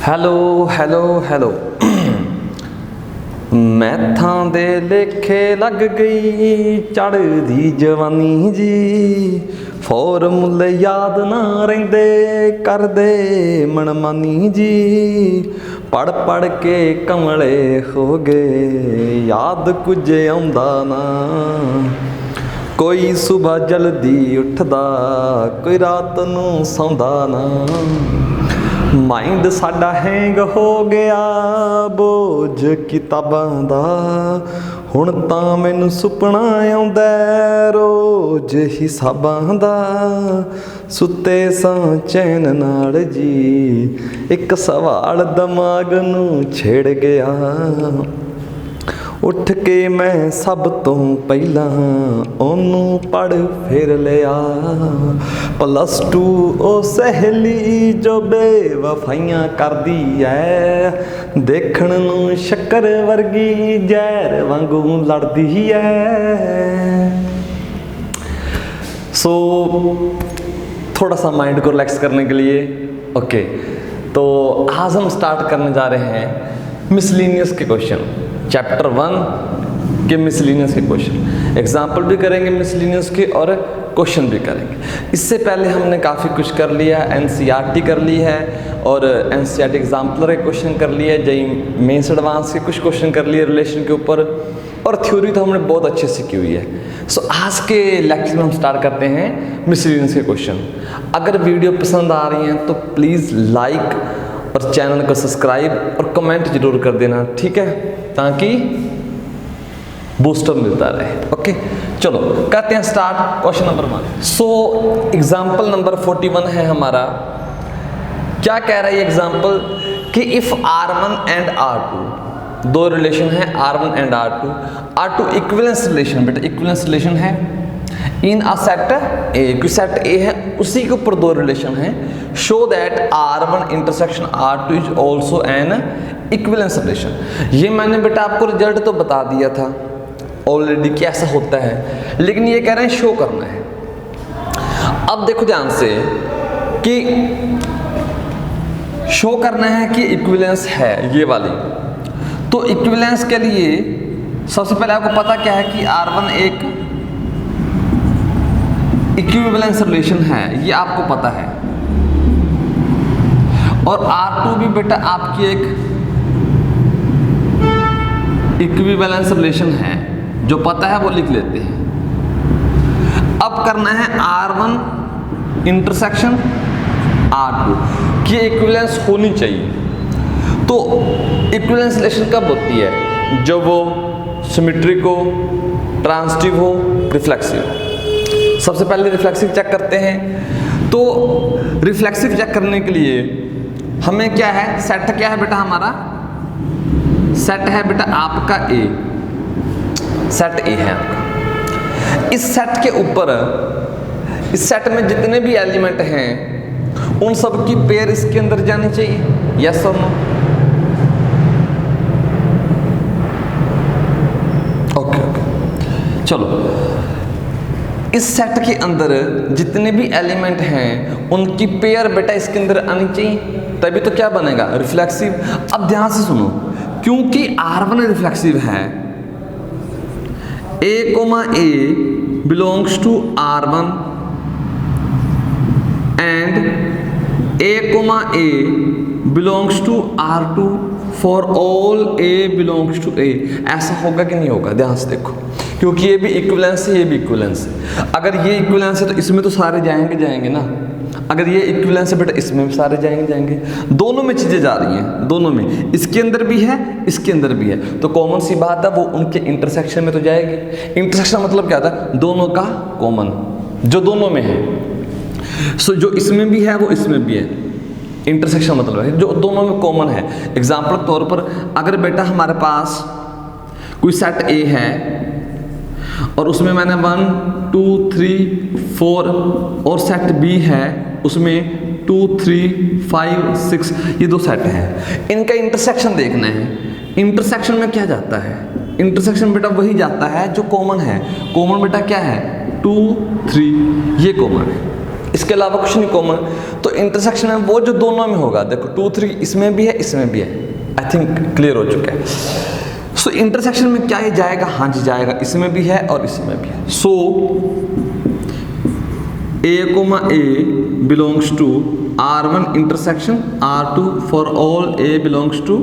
Hello hello hello ਮੈਥਾਂ ਦੇ ਲੇਖੇ ਲੱਗ ਗਈ ਚੜ੍ਹਦੀ ਜਵਾਨੀ ਜੀ, ਫੋਰਮੂਲੇ ਯਾਦ ਨਾ ਰਹਿੰਦੇ ਕਰਦੇ ਮਨਮਾਨੀ ਜੀ, ਪੜ੍ਹ ਪੜ੍ਹ ਕੇ ਕਮਲੇ ਹੋ ਗਏ ਯਾਦ ਕੁਝ ਆਉਂਦਾ ਨਾ, ਕੋਈ ਸੁਬਹ ਜਲਦੀ ਉੱਠਦਾ ਕੋਈ ਰਾਤ ਨੂੰ ਸੌਂਦਾ ਨਾ, ਮਾਈਂਡ ਸਾਡਾ ਹੈਂਗ ਹੋ ਗਿਆ ਬੋਝ ਕਿਤਾਬਾਂ ਦਾ, ਹੁਣ ਤਾਂ ਮੈਨੂੰ ਸੁਪਨਾ ਆਉਂਦਾ ਰੋਜ਼ ਹਿਸਾਬਾਂ ਦਾ, ਸੁੱਤੇ ਸਾਂ ਚੈਨ ਨਾਲ ਜੀ ਇੱਕ ਸਵਾਲ ਦਿਮਾਗ ਨੂੰ ਛੇੜ ਗਿਆ, ਉੱਠ ਕੇ ਮੈਂ ਸਭ ਤੋਂ ਪਹਿਲਾਂ ਉਹਨੂੰ ਪੜ੍ਹ ਫਿਰ ਲਿਆ, +2 ਉਹ ਸਹੇਲੀ ਜੋ ਬੇਵਫਾਈਆਂ ਕਰਦੀ ਐ, ਦੇਖਣ ਨੂੰ ਸ਼ੱਕਰ ਵਰਗੀ ਜ਼ਹਿਰ ਵਾਂਗੂ ਲੜਦੀ ਐ। सो थोड़ा सा माइंड को रिलैक्स करने के लिए ओके, तो आज हम स्टार्ट करने जा रहे हैं मिसलिनियस के क्वेश्चन, चैप्टर 1 के मिसलिनियस के क्वेश्चन। एग्जाम्पल भी करेंगे मिसलिनियस के और क्वेश्चन भी करेंगे। इससे पहले हमने काफ़ी कुछ कर लिया, एनसीईआरटी कर ली है और एनसीईआरटी एग्जाम्पलर के क्वेश्चन कर लिए, जेईई मेंस एडवांस के कुछ क्वेश्चन कर लिए रिलेशन के ऊपर, और थ्योरी तो हमने बहुत अच्छे से की हुई है। सो आज के लेक्चर में हम स्टार्ट करते हैं मिसलिनियस के क्वेश्चन। अगर वीडियो पसंद आ रही हैं तो प्लीज़ लाइक और चैनल को सब्सक्राइब और कमेंट जरूर कर देना, ठीक है, ताकि बूस्टअप मिलता रहे। ओके चलो करते हैं start. Question number 1। So example number 41 है हमारा। क्या कह रहा है ये एग्जाम्पल कि इफ़ R1 एंड R2 दो रिलेशन है, R1 and R2 equivalence relation, बेटा इक्विवेलेंस रिलेशन है इन अ सेट ए, कोई सेट ए है उसी के ऊपर दो रिलेशन है, show that R1 intersection R2 is also an equivalence relation. ये मैंने बेटा आपको रिजल्ट तो बता दिया था ऑलरेडी कैसा होता है, लेकिन ये कह रहे हैं शो करना है। अब देखो ध्यान से कि शो करना है कि इक्विवेलेंस है ये वाली, तो इक्विवेलेंस के लिए सबसे पहले आपको पता क्या है कि R1 एक इक्विवेलेंस रिलेशन है, ये आपको पता है, और R2 भी बेटा आपकी एक इक्विवेलेंस रिलेशन है, जो पता है वो लिख लेते हैं। अब करना है R1 इंटरसेक्शन R2 की इक्विवेलेंस होनी चाहिए। तो इक्विवेलेंस रिलेशन कब होती है? जब वो सिमेट्रिक हो, ट्रांजिटिव हो, रिफ्लेक्सिव। सबसे पहले रिफ्लेक्सिव चेक करते हैं। तो रिफ्लेक्सिव चेक करने के लिए हमें क्या है, सेट क्या है बेटा हमारा, सेट है बेटा आपका ए, सेट ए है आपका। इस सेट के ऊपर, इस सेट में जितने भी एलिमेंट हैं उन सब की पेयर इसके अंदर जानी चाहिए, यस और नो? ओके ओके चलो, इस सेट के अंदर जितने भी एलिमेंट हैं उनकी पेयर बेटा इसके अंदर आनी चाहिए, तभी तो क्या बनेगा, रिफ्लेक्सिव। अब ध्यान से सुनो, क्योंकि R1 रिफ्लेक्सिव है, A, A belongs to R1 and A, belongs to R2 for all A belongs to A। ऐसा होगा कि नहीं होगा? ध्यान से देखो, क्योंकि ये भी इक्विवेलेंस है, ये भी इक्विवेलेंस है। अगर ये इक्विवेलेंस है तो इसमें तो सारे जाएंगे ना, अगर ये इक्विवेलेंस है बेटा इसमें भी सारे जाएंगे, दोनों में चीज़ें जा रही हैं, दोनों में, इसके अंदर भी है इसके अंदर भी है, तो कॉमन सी बात है वो उनके इंटरसेक्शन में तो जाएगी। इंटरसेक्शन मतलब क्या था, दोनों का कॉमन, जो दोनों में है। सो जो इसमें भी है वो इसमें भी है, इंटरसेक्शन मतलब है जो दोनों में कॉमन है। एग्जाम्पल के तौर पर अगर बेटा हमारे पास कोई सेट ए है और उसमें मैंने 1 2 3 4 और सेट बी है उसमें 2 3 5 6, ये दो सेट हैं, इनका इंटरसेक्शन देखना है। इंटरसेक्शन में क्या जाता है, इंटरसेक्शन बेटा वही जाता है जो कॉमन है। कॉमन बेटा क्या है, 2 3, ये कॉमन है। इसके अलावा कुछ नहीं कॉमन। तो इंटरसेक्शन में वो जो दोनों में होगा, देखो 2 3 इसमें भी है इसमें भी है, आई थिंक क्लियर हो चुका है। सो इंटरसेक्शन में क्या ये जाएगा, हाँ जी जाएगा, इसमें भी है और इसमें भी है। So A, belongs to R1 intersection R2 for all A belongs to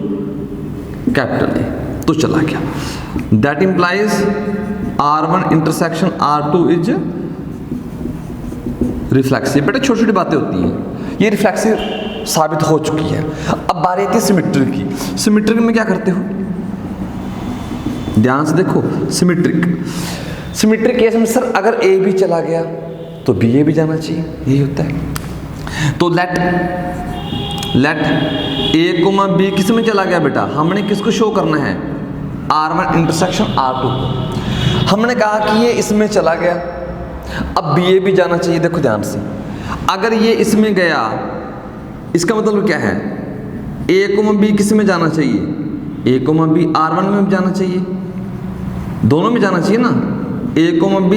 capital A। तो चला गया, that implies R1 intersection R2 is reflexive. बेटा छोटी छोटी बातें होती हैं, ये रिफ्लेक्सिव साबित हो चुकी है। अब बारी आती है सिमेट्रिक की। सिमेट्रिक में क्या करते हो, ध्यान से देखो। सिमेट्रिक केस में सर अगर A भी चला गया तो B A भी जाना चाहिए, यही होता है। तो लेट A, B किस में चला गया बेटा, हमने किसको शो करना है, R1 इंटरसेक्शन R2 को। हमने कहा कि ये इसमें चला गया, अब B A भी जाना चाहिए। देखो ध्यान से, अगर ये इसमें गया इसका मतलब क्या है, A, B किस में जाना चाहिए, A, B R1 में भी जाना चाहिए, दोनों में जाना चाहिए ना। A, B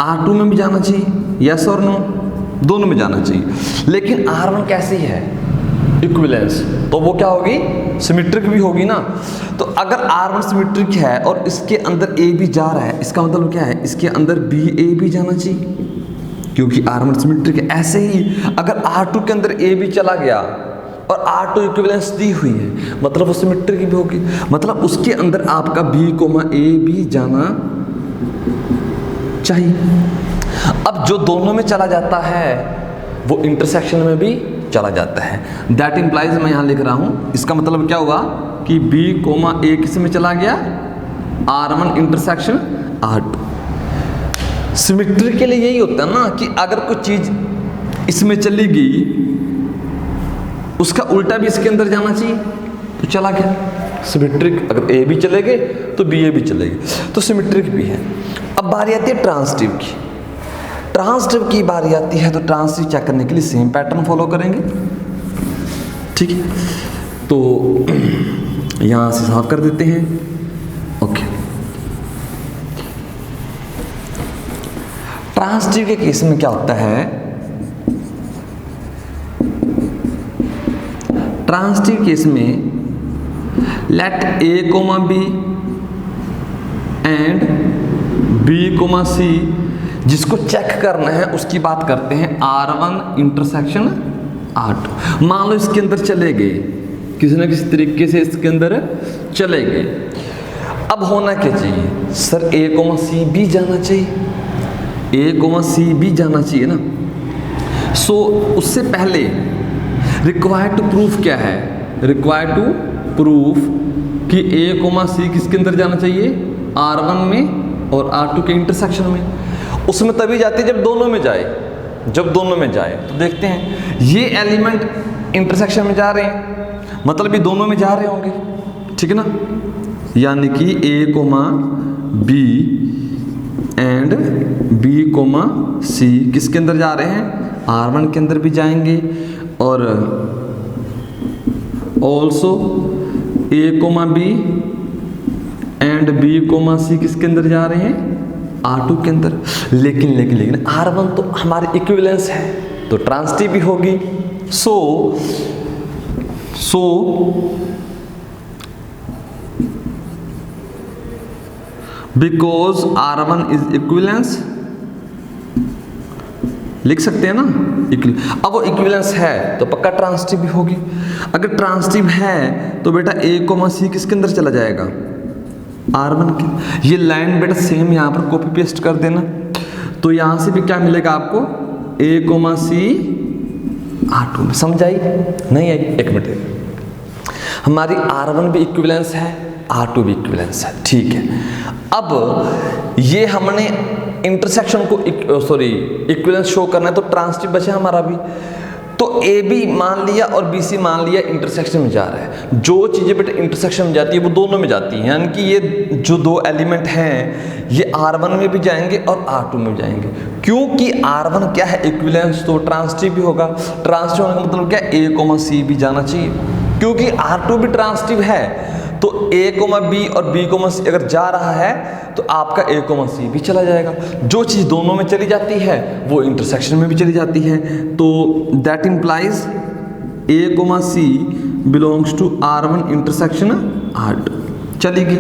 R2 में भी जाना चाहिए, यस और नो, दोनों में जाना चाहिए। लेकिन R1 कैसी है, इक्विवेलेंस, तो वो क्या होगी, सिमेट्रिक भी होगी ना। तो अगर R1 सिमेट्रिक है और इसके अंदर A भी जा रहा है, इसका मतलब क्या है, इसके अंदर B A भी जाना चाहिए, क्योंकि R1 सिमेट्रिक है। ऐसे ही अगर R2 के अंदर A भी चला गया और R2 इक्विवेलेंस दी हुई है, मतलब वो सिमेट्रिक भी होगी, मतलब उसके अंदर आपका B, A भी जाना चाहिए। अब जो दोनों में चला जाता है वो इंटरसेक्शन में भी चला जाता है। दैट इंप्लाइज, मैं यहां लिख रहा हूं, इसका मतलब क्या होगा कि B, A किस में चला गया, R1 इंटरसेक्शन R2। सिमेट्री के लिए यही होता है ना कि अगर कोई चीज इसमें चली गई उसका उल्टा भी इसके अंदर जाना चाहिए, तो चला गया सिमेट्रिक। अगर A भी चले गए तो B A भी चले गए, तो सिमेट्रिक भी है। अब बारी आती है ट्रांसिटिव की। ट्रांसिटिव की बारी आती है, तो ट्रांसिटिव चेक करने के लिए सेम पैटर्न फॉलो करेंगे, ठीक है। तो यहां से साफ कर देते हैं, ओके। ट्रांसिटिव के केस में क्या होता है, ट्रांसिटिव केस में let A, B and B, C, जिसको चेक करना है उसकी बात करते हैं, R1 इंटरसेक्शन R2। मान लो इसके अंदर चले गए, किसी ना किसी तरीके से इसके अंदर चले गए। अब होना क्या चाहिए सर, A, C भी जाना चाहिए, A, C भी जाना चाहिए ना। सो उससे पहले रिक्वायर्ड टू प्रूफ क्या है, रिक्वायर्ड टू प्रूफ कि A, C किसके अंदर जाना चाहिए, R1 में और R2 के इंटरसेक्शन में। उसमें तभी जाती है जब दोनों में जाए, जब दोनों में जाए। तो देखते हैं ये एलिमेंट इंटरसेक्शन में जा रहे हैं, मतलब ये दोनों में जा रहे होंगे, ठीक है ना। यानी कि A, B and B, C किसके अंदर जा रहे हैं, R1 के अंदर भी जाएंगे, और also A, B and B, C किसके अंदर जा रहे हैं, R2 के अंदर। लेकिन R1 तो हमारे इक्विवेलेंस है, तो ट्रांसिटिव भी होगी। So because R1 is equivalence, लिख सकते हैं ना, अब वो इक्विवेलेंस है तो पक्का ट्रांसिटिव भी होगी। अगर ट्रांसिटिव है तो बेटा A, C किसके अंदर चला जाएगा, R1 के। ये लाइन बेटा सेम यहाँ पर कॉपी पेस्ट कर देना, तो यहाँ से भी क्या मिलेगा आपको, A, C R2 में। समझ आई नहीं आई, एक मिनट। हमारी R1 भी इक्विवेलेंस है, R2 भी इक्विवेलेंस है, ठीक है। अब ये हमने इंटरसेक्शन को इक्विवेलेंस शो करना है, तो ट्रांसिटिव बचा हमारा भी। तो ए बी मान लिया और बी सी मान लिया इंटरसेक्शन में जा रहा है। जो चीज़ें बेटा इंटरसेक्शन में जाती है वो दोनों में जाती हैं, यानी कि ये जो दो एलिमेंट हैं ये R1 में भी जाएंगे और R2 में भी जाएंगे। क्योंकि R1 क्या है, इक्विवेलेंस, तो ट्रांसिटिव भी होगा। ट्रांसिटिव होने का मतलब क्या है, A, C भी जाना चाहिए। क्योंकि R2 भी ट्रांसिटिव है तो ए कोमा बी और बी कोमा सी अगर जा रहा है तो आपका ए कोमा सी भी चला जाएगा। जो चीज़ दोनों में चली जाती है वो इंटरसेक्शन में भी चली जाती है। तो that implies A comma C belongs to R1 intersection R2 चलेगी।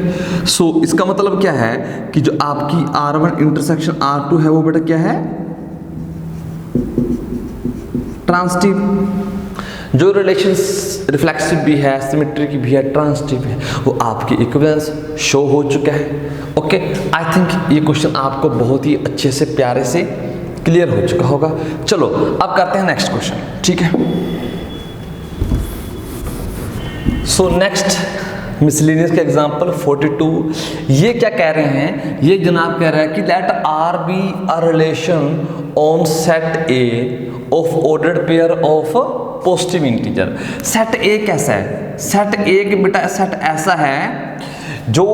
सो इसका मतलब क्या है कि जो आपकी R1 इंटरसेक्शन R2 है वो बेटा क्या है, ट्रांसिटिव। जो रिलेशन रिफ्लेक्सिव भी है, सिमेट्री की भी है, ट्रांसिटिव है, वो आपकी इक्विवेलेंस शो हो चुका है। ओके, आई थिंक ये क्वेश्चन आपको बहुत ही अच्छे से प्यारे से क्लियर हो चुका होगा। चलो अब करते हैं नेक्स्ट क्वेश्चन, ठीक है। सो नेक्स्ट मिसलेनियस का एग्जाम्पल 42, ये क्या कह रहे हैं, ये जनाब कह रहा है कि let R be a relation on set A of ordered pair of positive integer. Set A कैसा है, सेट ए के बेटा सेट ऐसा है जो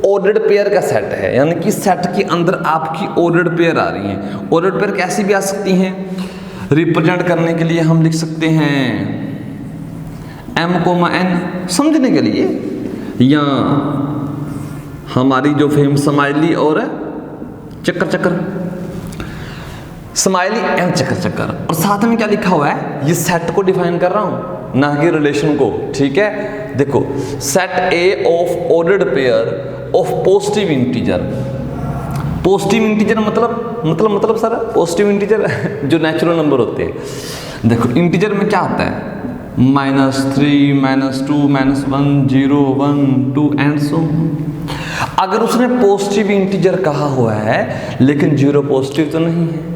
ऑर्डर्ड पेयर का सेट है, यानी कि सेट के अंदर आपकी ऑर्डर्ड पेयर आ रही हैं। ऑर्डर्ड पेयर कैसी भी आ सकती हैं, रिप्रेजेंट करने के लिए हम लिख सकते हैं M, N समझने के लिए, या हमारी जो फेम स्माइली और चक्कर चक्कर, स्माइली एंड चक्कर चक्कर, और साथ में क्या लिखा हुआ है, ये सेट को डिफाइन कर रहा हूं ना कि रिलेशन को, ठीक है। देखो set A of ordered pair of positive integer. Positive integer मतलब सर पॉजिटिव इंटीजर जो नेचुरल नंबर होते हैं। देखो इंटीजर में क्या आता है, -3, -2, -1, 0, 1, 2 एंड सो। अगर उसने पॉजिटिव इंटीजर कहा हुआ है लेकिन 0 पॉजिटिव तो नहीं है,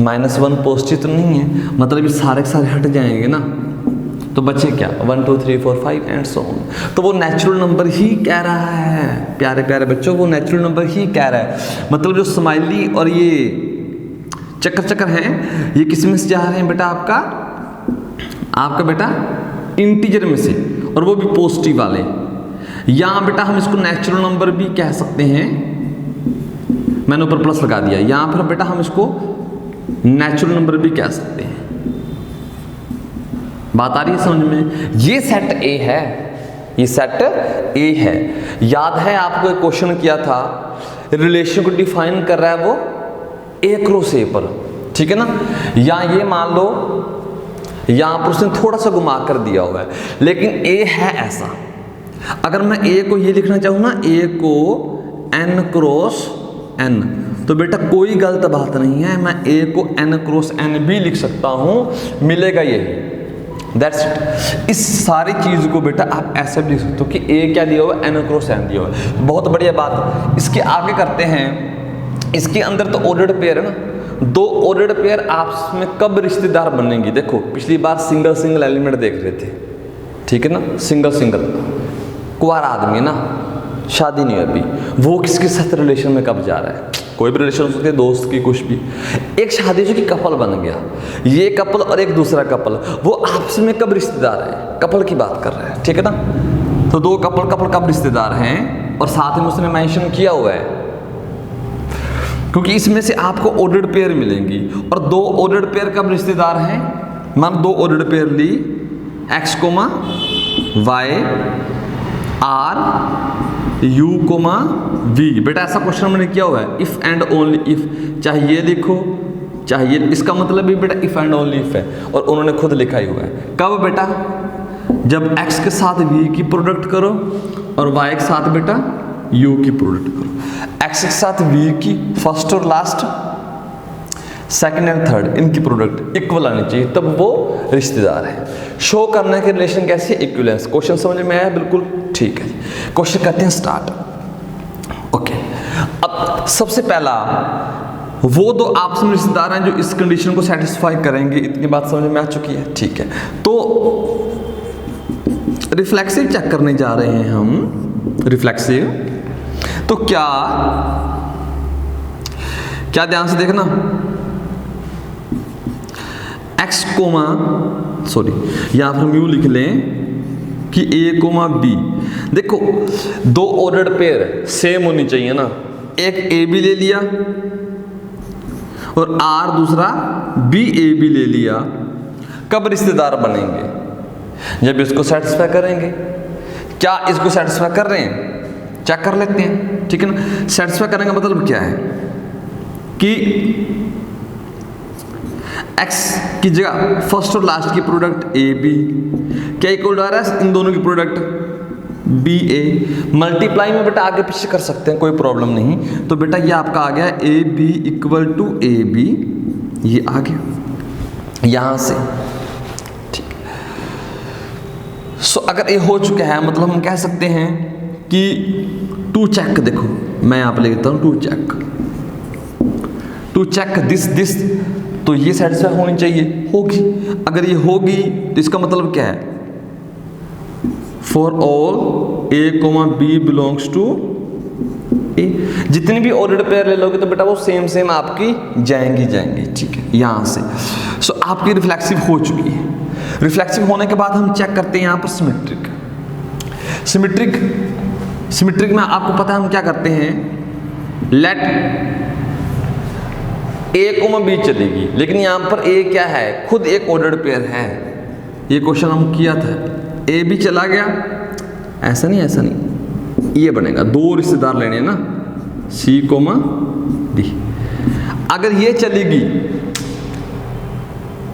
-1 पॉजिटिव तो नहीं है, मतलब ये सारे के सारे हट जाएंगे ना, तो बचे क्या 1, 2, 3, 4, 5 एंड सो ऑन। तो वो नेचुरल नंबर ही कह रहा है, प्यारे प्यारे बच्चों, वो नेचुरल नंबर ही कह रहा है। मतलब जो स्माइली और ये चक्कर चक्कर हैं, ये किस में से जा रहे हैं बेटा, आपका बेटा इंटीजर में से, और वो भी पॉजिटिव वाले। यहां बेटा हम इसको नेचुरल नंबर भी कह सकते हैं, मैंने ऊपर प्लस लगा दिया, यहां पर बेटा हम इसको नेचुरल नंबर भी कह सकते हैं। बात आ रही है समझ में। ये सेट ए है, ये सेट ए है। याद है आपको एक क्वेश्चन किया था, रिलेशन को डिफाइन कर रहा है वो ए क्रॉस ए पर, ठीक है ना। या ये मान लो यहां पर उसने थोड़ा सा घुमा कर दिया हुआ है, लेकिन ए है ऐसा। अगर मैं ए को ये लिखना चाहूं ना, ए को n क्रॉस n, तो बेटा कोई गलत बात नहीं है, मैं ए को n क्रॉस n भी लिख सकता हूं, मिलेगा यही। That's it. इस सारी चीज को बेटा आप ऐसे भी लिख सकते हो कि ए क्या दिया हुआ है, n क्रॉस n दिया हुआ है। बहुत बढ़िया बात। इसके आगे करते हैं, इसके अंदर तो ऑर्डर्ड पेयर है ना, दो ऑर्डर्ड पेयर आपस में कब रिश्तेदार बनेंगी। देखो पिछली बार सिंगल सिंगल एलिमेंट देख रहे थे, ठीक है ना, सिंगल सिंगल, कुंवारा आदमी ना, शादी नहीं अभी, वो किसके साथ रिलेशन में कब जा रहा है, कोई भी रिलेशन हो सकती है, दोस्त की कुछ भी। एक शादी जो कि कपल बन गया, ये कपल और एक दूसरा कपल, वो आपस में कब रिश्तेदार है, कपल की बात कर रहे हैं, ठीक है ना। तो दो कपल कब रिश्तेदार हैं, और साथ में उसने मेंशन किया हुआ है, क्योंकि इसमें से आपको ऑर्डर्ड पेयर मिलेंगी। और दो ऑर्डर्ड पेयर कब रिश्तेदार हैं, मान दो ऑर्डर्ड पेयर ली, x, y, r, u, v। बेटा ऐसा क्वेश्चन मैंने किया हुआ है, इफ एंड ओनली इफ, चाहे ये लिखो चाहे ये, इसका मतलब भी बेटा इफ एंड ओनली इफ है, और उन्होंने खुद लिखा ही हुआ है। कब बेटा, जब x के साथ v की प्रोडक्ट करो और y के साथ बेटा u की प्रोडक्ट करो। x के साथ v की फर्स्ट और लास्ट, सेकंड एंड थर्ड, इनकी प्रोडक्ट इक्वल आनी चाहिए, तब वो रिश्तेदार है। शो करने के रिलेशन कैसी, इक्विवेलेंस। क्वेश्चन समझ में आया, बिल्कुल ठीक है। क्वेश्चन करते हैं स्टार्ट। ओके, अब सबसे पहला, वो दो आपस में रिश्तेदार हैं जो इस कंडीशन को सेटिस्फाई करेंगे, इतनी बात समझ में आ चुकी है, ठीक है। तो रिफ्लेक्सिव चेक करने जा रहे हैं हम, रिफ्लेक्सिव। तो क्या ध्यान से देखना, x यहां पर म्यू लिख लें कि a, b। देखो दो ऑर्डर्ड पेयर सेम होनी चाहिए ना, एक a भी ले लिया और r दूसरा b a भी ले लिया, कब रिश्तेदार बनेंगे, जब इसको सेटिस्फाई करेंगे। क्या इसको सेटिस्फाई कर रहे हैं, चेक कर लेते हैं, ठीक है ना। सेटिस्फाई करने का मतलब क्या है कि x की जगह फर्स्ट और लास्ट की प्रोडक्ट ए बी क्या इक्वल आ रहा है इन दोनों की प्रोडक्ट बी ए। मल्टीप्लाई में बेटा आगे पीछे कर सकते हैं, कोई प्रॉब्लम नहीं। तो बेटा ये आपका आ गया A B equal to A B, ये आ गया यहां से, ठीक। सो अगर ये हो चुका है मतलब हम कह सकते हैं कि टू चेक, देखो मैं यहां पर लिखता हूं टू चेक दिस, तो ये सेटिस्फाई होनी चाहिए, होगी। अगर ये होगी तो इसका मतलब क्या है, for all A comma B belongs to A. जितनी भी ऑर्डर्ड पेयर ले लोगे तो बेटा वो सेम आपकी जाएंगी, ठीक है, यहां से। सो आपकी रिफ्लेक्सिव हो चुकी है। रिफ्लेक्सिव होने के बाद हम चेक करते हैं यहां पर सिमेट्रिक में आपको पता है हम क्या करते हैं, लेट ए कोमा बी चलेगी, लेकिन यहां पर ए क्या है, खुद एक ऑर्डर्ड पेयर है। ये क्वेश्चन हम किया था, ए भी चला गया, ऐसा नहीं, ये बनेगा, दो रिश्तेदार लेने हैं ना, सी कोमा डी। अगर ये चलेगी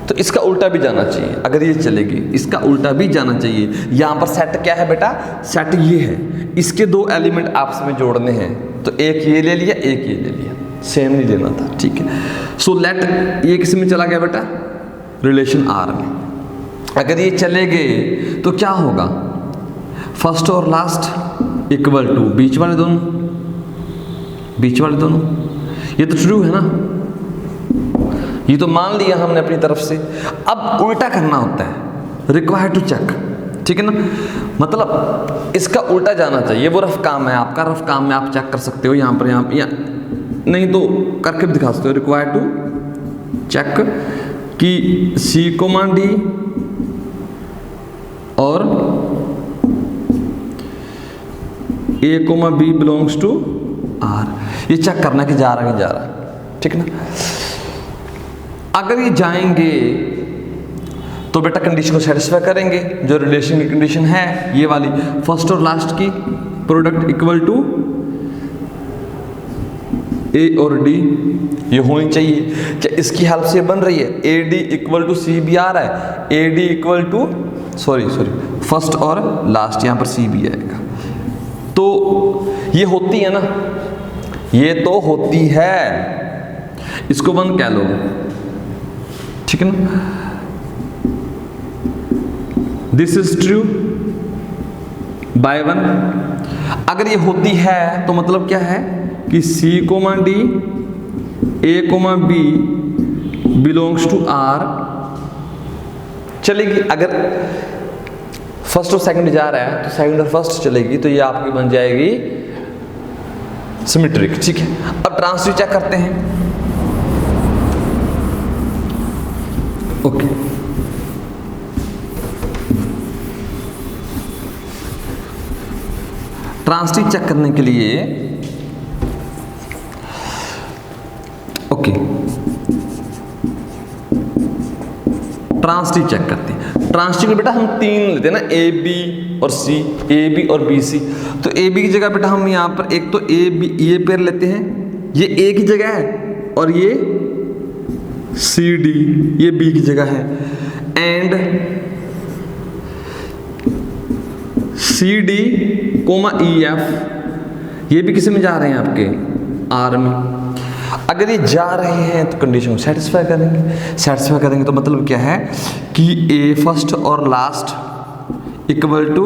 तो इसका उल्टा भी जाना चाहिए, अगर ये चलेगी इसका उल्टा भी जाना चाहिए। यहां पर सेट क्या है बेटा, सेट ये है, इसके दो एलिमेंट आपस में जोड़ने हैं, तो एक ये ले लिया, एक ये ले लिया, सेम नहीं लेना था, ठीक है। सो लेट ये किस में चला गया बेटा, रिलेशन आर में। अगर ये चले गए तो क्या होगा, फर्स्ट और लास्ट इक्वल टू बीच वाले दोनों, ये तो ट्रू है ना, ये तो मान लिया हमने अपनी तरफ से। अब उल्टा करना होता है, रिक्वायर टू चेक, ठीक है ना, मतलब इसका उल्टा जाना चाहिए। वो रफ काम है आपका, रफ काम में आप चेक कर सकते हो, यहाँ नहीं तो करके भी दिखा सकते हो। रिक्वायर टू चेक कि सी कोमा डी और A comma B belongs to R, ये चेक करना कि जा रहा, ठीक है ना। अगर ये जाएंगे तो बेटा कंडीशन को सेटिस्फाई करेंगे, जो रिलेशन की कंडीशन है ये वाली, फर्स्ट और लास्ट की प्रोडक्ट इक्वल टू ए और डी, ये होनी चाहिए। क्या इसकी हेल्प से बन रही है, A D equal to C भी आ रहा है, A D equal to sorry first और लास्ट, यहां पर सी भी आएगा। तो ये होती है ना, ये तो होती है, इसको वन कह लो, ठीक है ना। This is true by one. अगर ये होती है तो मतलब क्या है कि C comma D A comma B belongs to R चलेगी। अगर फर्स्ट और सेकंड जा रहा है तो सेकंड और फर्स्ट चलेगी, तो ये आपकी बन जाएगी सिमेट्रिक, ठीक है। अब ट्रांसिटिव चेक करते हैं, ओके। ट्रांसिटिव चेक करने के लिए ओके, ट्रांसिटिव चेक करते हैं। ट्रांसिटिव में बेटा हम तीन लेते हैं ना, ए बी और सी, ए बी और बी सी। तो ए बी की जगह बेटा हम यहाँ पर एक तो ए बी ये पेयर लेते हैं, ये ए की जगह है, और ये सी डी ये बी की जगह है, and C D comma E F ये भी किसी में जा रहे हैं आपके आर में। अगर ये जा रहे हैं तो कंडीशन को सेटिस्फाई करेंगे तो मतलब क्या है कि ए फर्स्ट और लास्ट इक्वल टू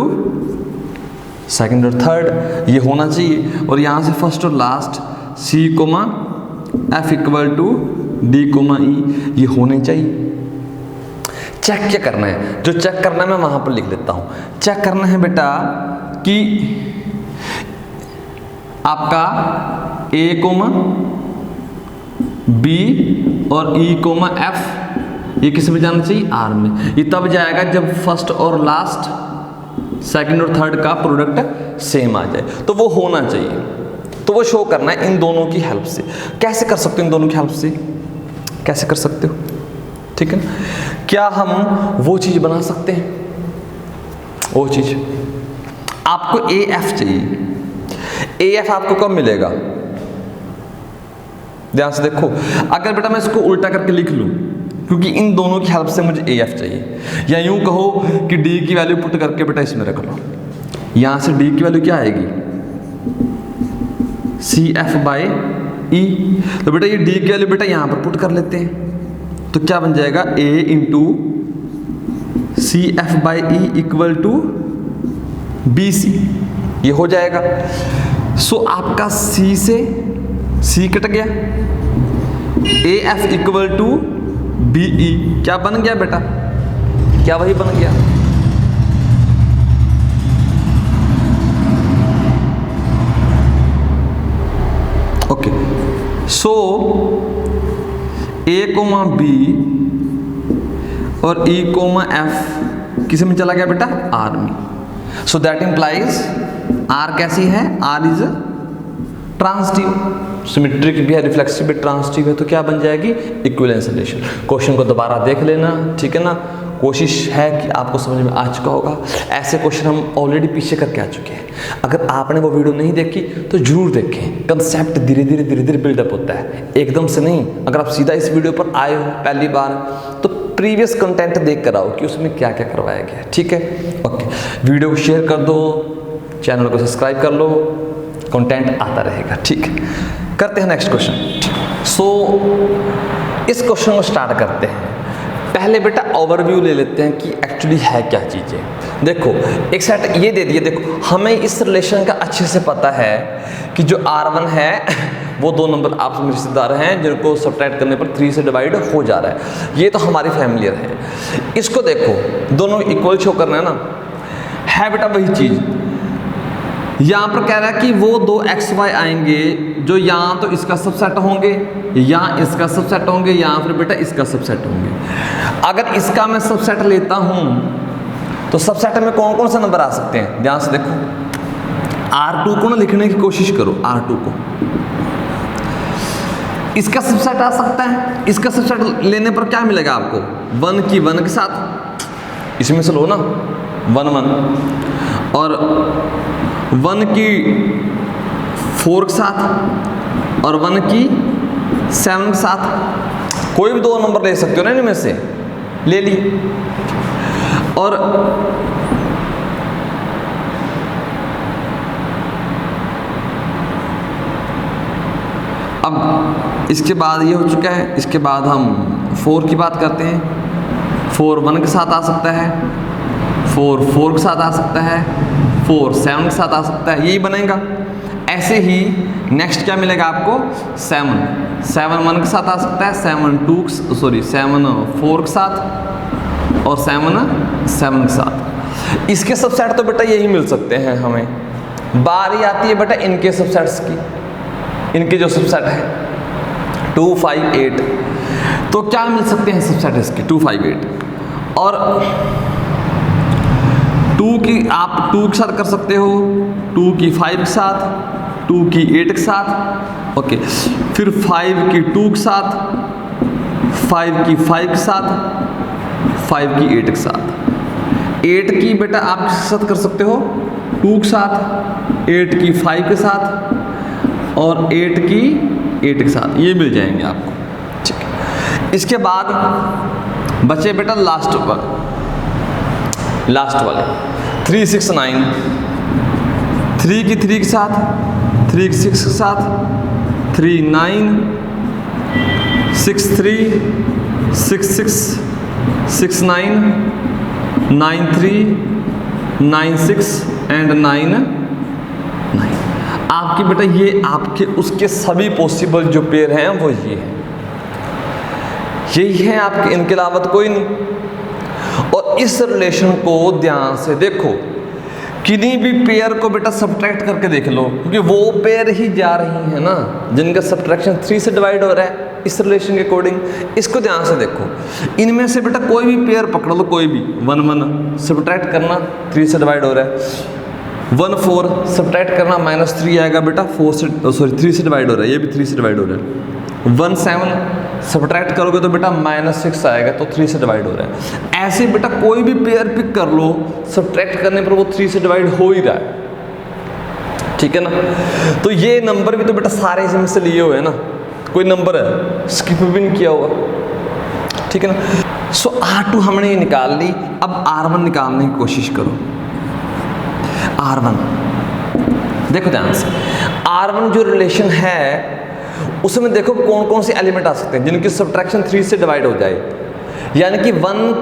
सेकंड और थर्ड, ये होना चाहिए। और यहां से फर्स्ट और last C comma F equal to D comma E, ये होने चाहिए। चेक क्या करना है, जो चेक करना है मैं वहां पर लिख लेता हूं। चेक करना है बेटा कि आपका ए कोमा बी और ई कोमा एफ ये किस में जाना चाहिए, आर में। ये तब जाएगा जब फर्स्ट और लास्ट सेकंड और थर्ड का प्रोडक्ट सेम आ जाए, तो वो होना चाहिए। तो वो शो करना है इन दोनों की हेल्प से। कैसे कर सकते हो, इन दोनों की हेल्प से कैसे कर सकते हो, ठीक है ना। क्या हम वो चीज बना सकते हैं, वो चीज आपको ए एफ चाहिए। ए एफ आपको कब मिलेगा, ध्यान से देखो। अगर बेटा मैं इसको उल्टा करके लिख लूं, क्योंकि इन दोनों की हेल्प से मुझे ए एफ चाहिए, या यूं कहो कि डी की वैल्यू पुट करके बेटा इसमें रख लो। यहां से डी की वैल्यू क्या आएगी, सी एफ बाई ई। तो बेटा ये डी की वैल्यू बेटा यहां पर पुट कर लेते हैं, तो क्या बन जाएगा A into C F by E equal to B C, ये हो जाएगा। सो आपका सी से सी कट गया, A F equal to B E क्या बन गया बेटा, क्या वही बन गया। Okay, so A comma B और ई कोमा एफ किस में चला गया बेटा, आर में। सो दैट इंप्लाइज आर कैसी है, आर इज ट्रांसिटिव, सिमेट्रिक भी है, रिफ्लेक्सिव भी, ट्रांसिटिव है, तो क्या बन जाएगी, इक्विवेलेंस रिलेशन। क्वेश्चन को दोबारा देख लेना, ठीक है ना। कोशिश है कि आपको समझ में आ चुका होगा। ऐसे क्वेश्चन हम ऑलरेडी पीछे करके आ चुके हैं। अगर आपने वो वीडियो नहीं देखी तो जरूर देखें। कंसेप्ट धीरे धीरे बिल्डअप होता है, एकदम से नहीं। अगर आप सीधा इस वीडियो पर आए हो पहली बार, तो प्रीवियस कंटेंट देख कर आओ कि उसमें क्या क्या करवाया गया है, ठीक है। ओके, वीडियो को शेयर कर दो, चैनल को सब्सक्राइब कर लो, कंटेंट आता रहेगा, ठीक है। करते हैं नेक्स्ट क्वेश्चन। सो इस क्वेश्चन को स्टार्ट करते हैं। पहले बेटा ओवरव्यू ले लेते हैं कि एक्चुअली है क्या चीज़ें। देखो एक सेट ये दे दिए, देखो हमें इस रिलेशन का अच्छे से पता है कि जो R1 है वो दो नंबर आपस में रिश्तेदार हैं जिनको सब्ट्रैक्ट करने पर 3 से डिवाइड हो जा रहा है। ये तो हमारी फैमिलियर है। इसको देखो, दोनों इक्वल शो करना है ना, है बेटा वही चीज़। यहाँ पर कह रहा है कि वो दो एक्स वाई आएंगे जो यहाँ तो इसका सबसेट होंगे, यहाँ इसका सबसेट होंगे, यहाँ फिर बेटा इसका सबसेट होंगे। अगर इसका मैं सबसेट लेता हूँ तो सबसेट में कौन कौन से नंबर आ सकते हैं, ध्यान से देखो। R2 को ना लिखने की कोशिश करो, R2 को। इसका सबसेट आ सकता है, इसका सबसेट लेने पर क्या मिलेगा आपको, 1 की 1 के साथ, इसमें से लो ना 1 1, और 1 की 4 के साथ, और 1 की 7 के साथ। कोई भी दो नंबर ले सकते हो ना इनमें से, ले ली। और अब इसके बाद ये हो चुका है, इसके बाद हम 4 की बात करते हैं। 4 1 के साथ आ सकता है, 4 4 के साथ आ सकता है, 4 7 के साथ आ सकता है, यही बनेगा। ऐसे ही नेक्स्ट क्या मिलेगा आपको, 7 1 के साथ आ सकता है, 7 4 के साथ, और 7 के साथ। इसके सबसेट तो बेटा यही मिल सकते हैं हमें। बारी आती है बेटा इनके सबसेट्स की, इनके जो सबसेट है 2 5 8, तो क्या मिल सकते हैं सबसेट इसके 2 5 8। और 2 की आप 2 के साथ कर सकते हो, 2 की 5 के साथ, 2 की 8 के साथ, ओके। फिर 5 की 2 के साथ, 5 की 5 के साथ, 5 की 8 के साथ। 8 की बेटा आप किसके साथ कर सकते हो, 2 के साथ, 8 की 5 के साथ, और 8 की 8 के साथ, ये मिल जाएंगे आपको, ठीक है। इसके बाद बचे बेटा लास्ट वाले 3 6 9, 3 की 3 के साथ, 3 की 6 के साथ, 3 9, 6 3, 6 6, 6 9, 9 3, 9 6 एंड 9 9। आपके बेटा ये आपके उसके सभी पॉसिबल जो पेयर हैं वो ये हैं, यही है आपके, इनके अलावा तो कोई नहीं। और इस रिलेशन को ध्यान से देखो, किन्हीं भी पेयर को बेटा सब्ट्रैक्ट करके देख लो, क्योंकि वो पेयर ही जा रही है ना जिनका सब्ट्रैक्शन 3 से डिवाइड हो रहा है इस रिलेशन के अकॉर्डिंग। इसको ध्यान से देखो, इनमें से बेटा कोई भी पेयर पकड़ लो, कोई भी 1 1 सब्ट्रैक्ट करना 3 से डिवाइड हो रहा है, 1 4 सब्ट्रैक्ट करना -3 आएगा बेटा 3 से डिवाइड हो रहा है, ये भी 3 से डिवाइड हो रहा है। 1 7 सब्ट्रैक्ट करोगे तो बेटा -6 आएगा, तो 3 से डिवाइड हो रहा है। ऐसे बेटा कोई भी पेयर पिक कर लो, सब्ट्रैक्ट करने पर वो 3 से डिवाइड हो ही रहा है, ठीक है ना। तो ये नंबर भी तो बेटा सारे इसमें से लिए हुए हैं ना, कोई नंबर है स्किप भी नहीं किया हुआ, ठीक है ना। सो R2 हमने ये निकाल ली। अब R1 निकालने की कोशिश करो। R1 देखो ध्यान से, R1 जो रिलेशन है उसमें देखो कौन कौन से एलिमेंट आ सकते हैं जिनकी सब्ट्रैक्शन 3 से डिवाइड हो जाए, यानी कि 1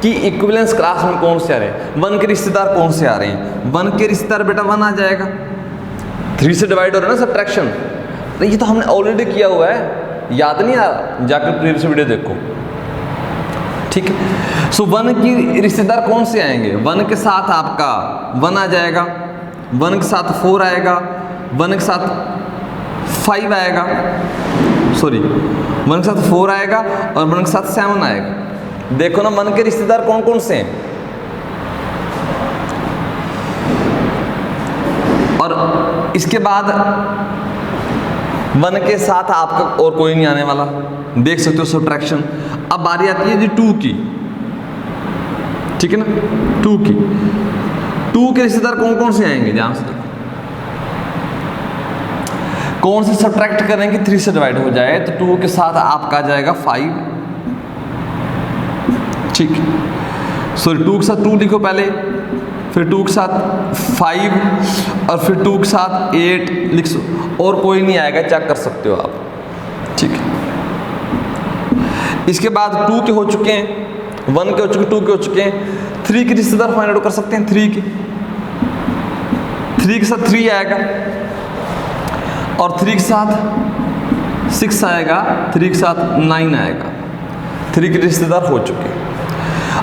की इक्विवेलेंस क्लास में कौन से आ रहे हैं, 1 के रिश्तेदार कौन से आ रहे हैं। 1 के रिश्तेदार बेटा 1 आ जाएगा, 3 से डिवाइड हो रहा है ना सब्ट्रैक्शन। तो ये तो हमने ऑलरेडी किया हुआ है, याद नहीं आ रहा, जाकर प्रीवियस वीडियो देखो, ठीक है। सो 1 की रिश्तेदार कौन से आएंगे, 1 के साथ आपका 1 आ जाएगा, 1 के साथ 4 आएगा, 1 के साथ 5 आएगा, सॉरी 1 के साथ 4 आएगा और 1 के साथ 7 आएगा। देखो ना 1 के रिश्तेदार कौन कौन से हैं, और इसके बाद 1 के साथ आपका और कोई नहीं आने वाला, देख सकते हो सब्ट्रैक्शन। अब बारी आती है जी 2 की, ठीक है ना, 2 की। 2 के रिश्तेदार कौन कौन से आएंगे, ध्यान से देखो, कौन से सब्ट्रैक्ट करें कि 3 से डिवाइड हो जाए, तो 2 के साथ आपका आ जाएगा 5, ठीक है। सॉरी 2 के साथ 2 लिखो पहले, फिर 2 के साथ 5 और फिर 2 के साथ 8 लिख सो, और कोई नहीं आएगा, चेक कर सकते हो आप, ठीक है। इसके बाद 2 के हो चुके हैं, 1 के हो चुके, 2 के हो चुके हैं, 3 के रिश्तेदार फाइंड आउट कर सकते हैं। 3 के साथ 3 आएगा और 3 के साथ 6 आएगा, 3 के साथ 9 आएगा। 3 के रिश्तेदार हो चुके हैं।